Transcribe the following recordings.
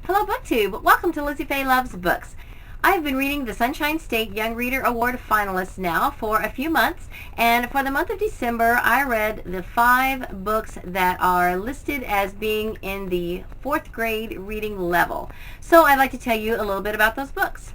Hello BookTube! Welcome to Lizzie Faye Loves Books. I've been reading the Sunshine State Young Reader Award finalists now for a few months, and for the month of December I read the 5 books that are listed as being in the 4th grade reading level. So I'd like to tell you a little bit about those books.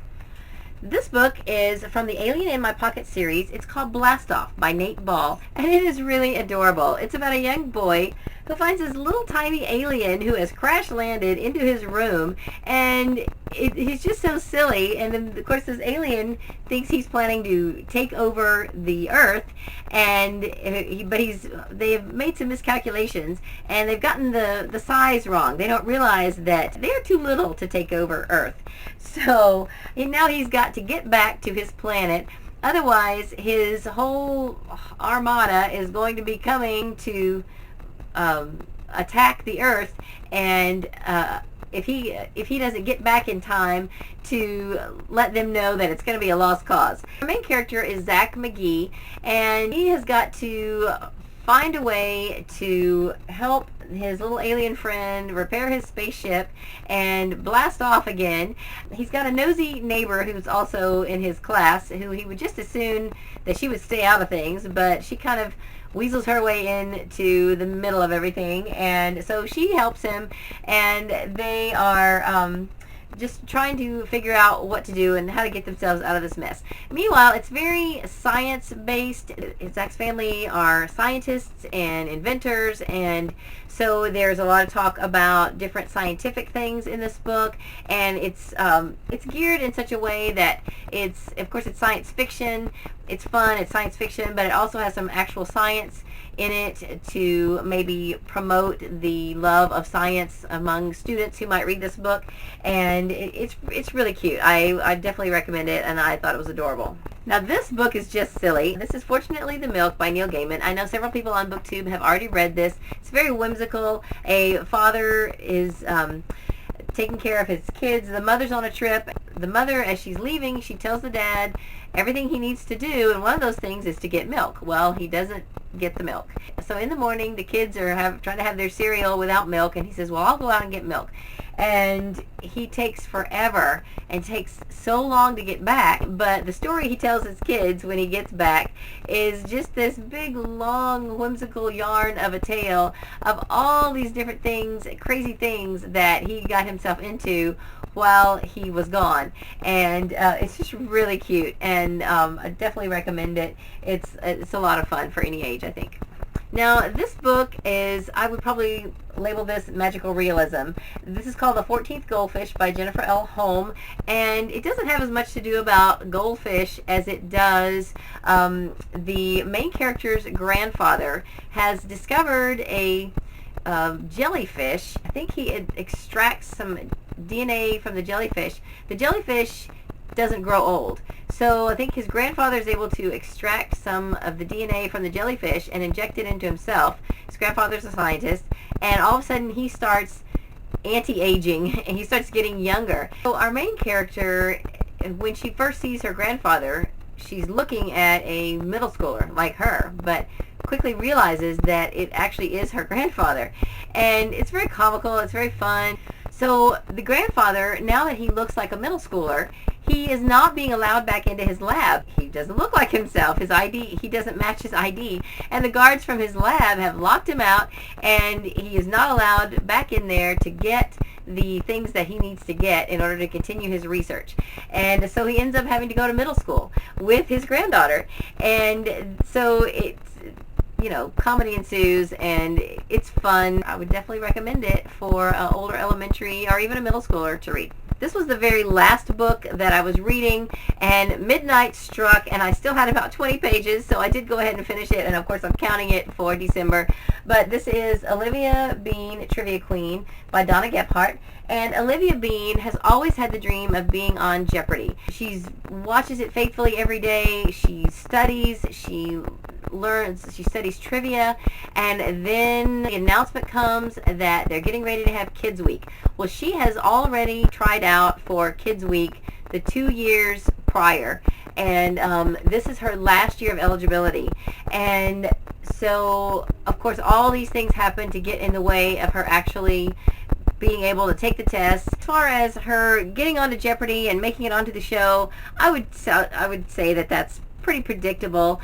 This book is from the Alien in My Pocket series. It's called Blast Off by Nate Ball, and it is really adorable. It's about a young boy who finds this little tiny alien who has crash landed into his room, and he's just so silly. And then of course this alien thinks he's planning to take over the Earth, and they've made some miscalculations and they've gotten the size wrong. They don't realize that they're too little to take over Earth. So now he's got to get back to his planet. Otherwise, his whole armada is going to be coming to attack the Earth, and if he doesn't get back in time to let them know that it's going to be a lost cause. Our main character is Zach McGee, and he has got to find a way to help his little alien friend repair his spaceship and blast off again. He's got a nosy neighbor who's also in his class, who he would just assume that she would stay out of things, but she kind of weasels her way into the middle of everything, and so she helps him, and they are just trying to figure out what to do and how to get themselves out of this mess. Meanwhile, it's very science-based. Zach's family are scientists and inventors, and so there's a lot of talk about different scientific things in this book, and it's geared in such a way that of course it's science fiction. It's fun, it's science fiction, but it also has some actual science in it to maybe promote the love of science among students who might read this book, and it's really cute. I definitely recommend it, and I thought it was adorable. Now this book is just silly. This is Fortunately the Milk by Neil Gaiman. I know several people on BookTube have already read this. It's very whimsical. A father is taking care of his kids. The mother's on a trip. The mother, as she's leaving, she tells the dad everything he needs to do, and one of those things is to get milk. Well, he doesn't get the milk. So in the morning, the kids are trying to have their cereal without milk, and he says, well, I'll go out and get milk. And he takes forever and takes so long to get back, but the story he tells his kids when he gets back is just this big, long, whimsical yarn of a tale of all these different things, crazy things that he got himself into while he was gone. And it's just really cute, and I definitely recommend it. It's a lot of fun for any age, I think. Now, this book is, I would probably label this magical realism. This is called The 14th Goldfish by Jennifer L. Holm, and it doesn't have as much to do about goldfish as it does the main character's grandfather has discovered a jellyfish. I think he extracts some DNA from the jellyfish. The jellyfish doesn't grow old. So I think his grandfather is able to extract some of the DNA from the jellyfish and inject it into himself. His grandfather's a scientist, and all of a sudden he starts anti-aging and he starts getting younger. So our main character, when she first sees her grandfather, she's looking at a middle schooler like her, but quickly realizes that it actually is her grandfather. And it's very comical, it's very fun. So the grandfather, now that he looks like a middle schooler, he is not being allowed back into his lab. He doesn't look like himself. His ID, he doesn't match his ID. And the guards from his lab have locked him out, and he is not allowed back in there to get the things that he needs to get in order to continue his research. And so he ends up having to go to middle school with his granddaughter. And so comedy ensues, and it's fun. I would definitely recommend it for an older elementary or even a middle schooler to read. This was the very last book that I was reading, and midnight struck, and I still had about 20 pages, so I did go ahead and finish it, and of course I'm counting it for December. But this is Olivia Bean, Trivia Queen by Donna Gebhardt. And Olivia Bean has always had the dream of being on Jeopardy. She watches it faithfully every day. She studies, she studies trivia, and then the announcement comes that they're getting ready to have Kids Week. Well, she has already tried out for Kids Week the 2 years prior, and this is her last year of eligibility. And so, of course, all these things happen to get in the way of her actually being able to take the test. As far as her getting onto Jeopardy and making it onto the show, I would say that that's pretty predictable.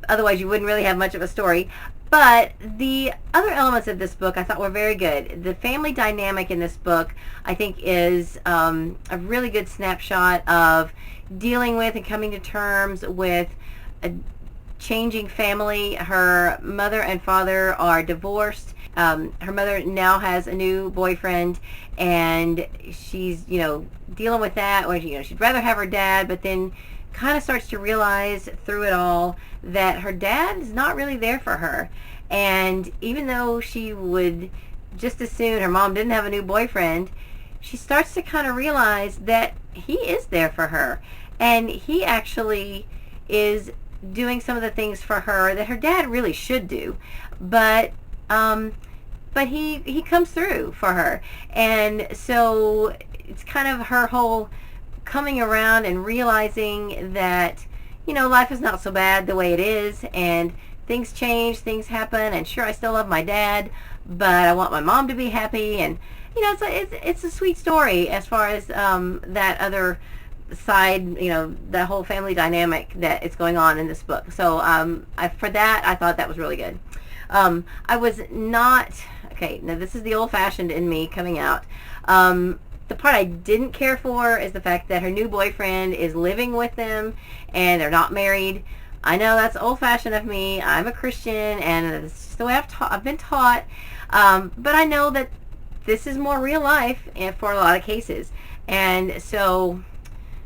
Otherwise, you wouldn't really have much of a story. But the other elements of this book I thought were very good. The family dynamic in this book, I think, is a really good snapshot of dealing with and coming to terms with a changing family. Her mother and father are divorced. Her mother now has a new boyfriend, and she's, dealing with that. Or, she'd rather have her dad, but then kind of starts to realize through it all that her dad is not really there for her. And even though she would just as soon her mom didn't have a new boyfriend, she starts to kind of realize that he is there for her. And he actually is doing some of the things for her that her dad really should do. But he comes through for her. And so it's kind of her whole coming around and realizing that, life is not so bad the way it is, and things change, things happen, and sure, I still love my dad, but I want my mom to be happy. And it's a sweet story as far as that other side, the whole family dynamic that is going on in this book. So for that, I thought that was really good. I was not, okay, now this is the old-fashioned in me coming out. The part I didn't care for is the fact that her new boyfriend is living with them and they're not married. I know that's old-fashioned of me. I'm a Christian, and it's just the way I've been taught. But I know that this is more real life for a lot of cases. And so,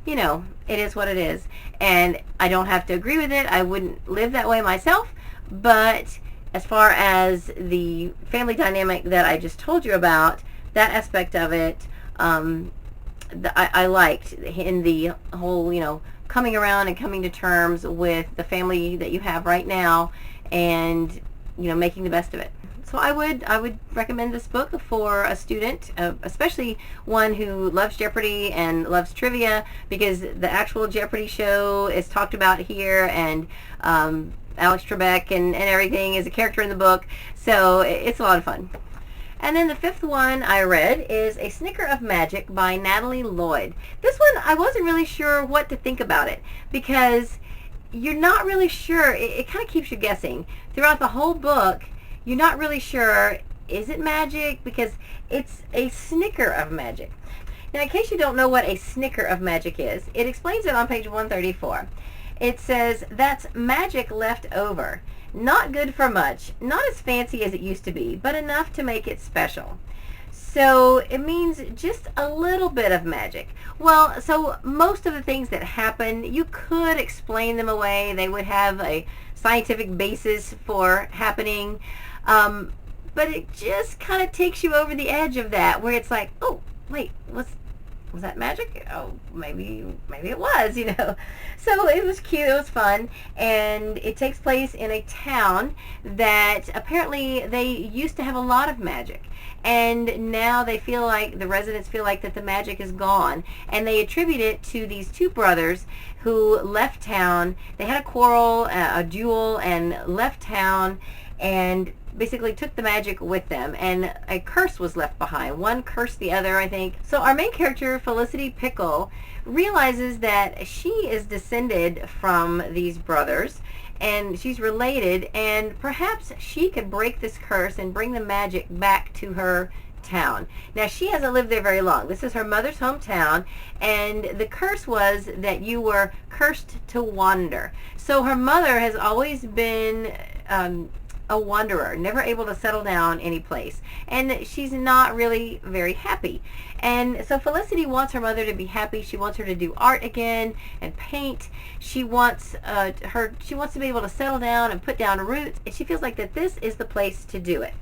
it is what it is. And I don't have to agree with it. I wouldn't live that way myself. But as far as the family dynamic that I just told you about, that aspect of it, I liked in the whole, coming around and coming to terms with the family that you have right now, and making the best of it. So I would recommend this book for a student, especially one who loves Jeopardy and loves trivia, because the actual Jeopardy show is talked about here, and Alex Trebek and everything is a character in the book, so it's a lot of fun. And then the fifth one I read is A Snicker of Magic by Natalie Lloyd. This one, I wasn't really sure what to think about it, because you're not really sure. It kind of keeps you guessing. Throughout the whole book, you're not really sure, is it magic? Because it's a snicker of magic. Now, in case you don't know what a snicker of magic is, it explains it on page 134. It says, that's magic left over. Not good for much, not as fancy as it used to be, but enough to make it special. So it means just a little bit of magic. Well, so most of the things that happen, you could explain them away. They would have a scientific basis for happening. But it just kind of takes you over the edge of that, where it's like, oh, wait, was that magic? Oh, maybe it was, So it was cute, it was fun, and it takes place in a town that apparently they used to have a lot of magic, and now the residents feel like that the magic is gone, and they attribute it to these two brothers who left town. They had a quarrel, a duel, and left town, and basically took the magic with them, and a curse was left behind. One cursed the other, I think. So our main character, Felicity Pickle, realizes that she is descended from these brothers, and she's related, and perhaps she could break this curse and bring the magic back to her town. Now, she hasn't lived there very long. This is her mother's hometown, and the curse was that you were cursed to wander. So her mother has always been a wanderer, never able to settle down any place, and she's not really very happy. And so Felicity wants her mother to be happy. She wants her to do art again and paint. She wants to be able to settle down and put down roots, and she feels like that this is the place to do it.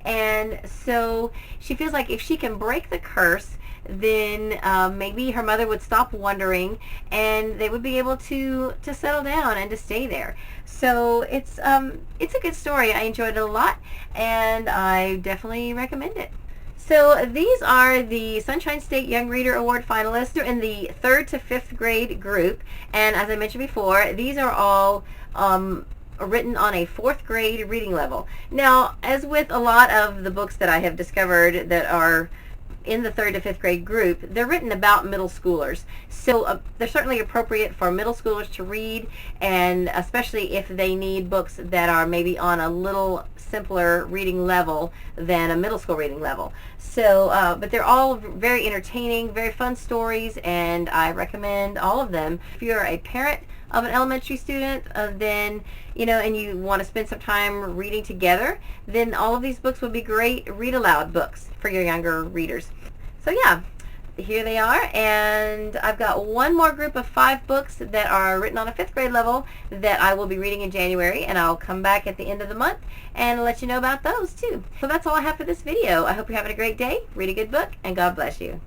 And so she feels like if she can break the curse, then maybe her mother would stop wandering, and they would be able to settle down and to stay there. So it's a good story. I enjoyed it a lot, and I definitely recommend it. So these are the Sunshine State Young Reader Award finalists. They're in the 3rd to 5th grade group, and as I mentioned before, these are all written on a 4th grade reading level. Now, as with a lot of the books that I have discovered that are in the 3rd to 5th grade group, they're written about middle schoolers. So they're certainly appropriate for middle schoolers to read, and especially if they need books that are maybe on a little simpler reading level than a middle school reading level. So, but they're all very entertaining, very fun stories, and I recommend all of them. If you're a parent of an elementary student, then, and you want to spend some time reading together, then all of these books would be great read aloud books for your younger readers. So yeah, here they are, and I've got one more group of 5 books that are written on a 5th grade level that I will be reading in January, and I'll come back at the end of the month and let you know about those too. So that's all I have for this video. I hope you're having a great day. Read a good book, and God bless you.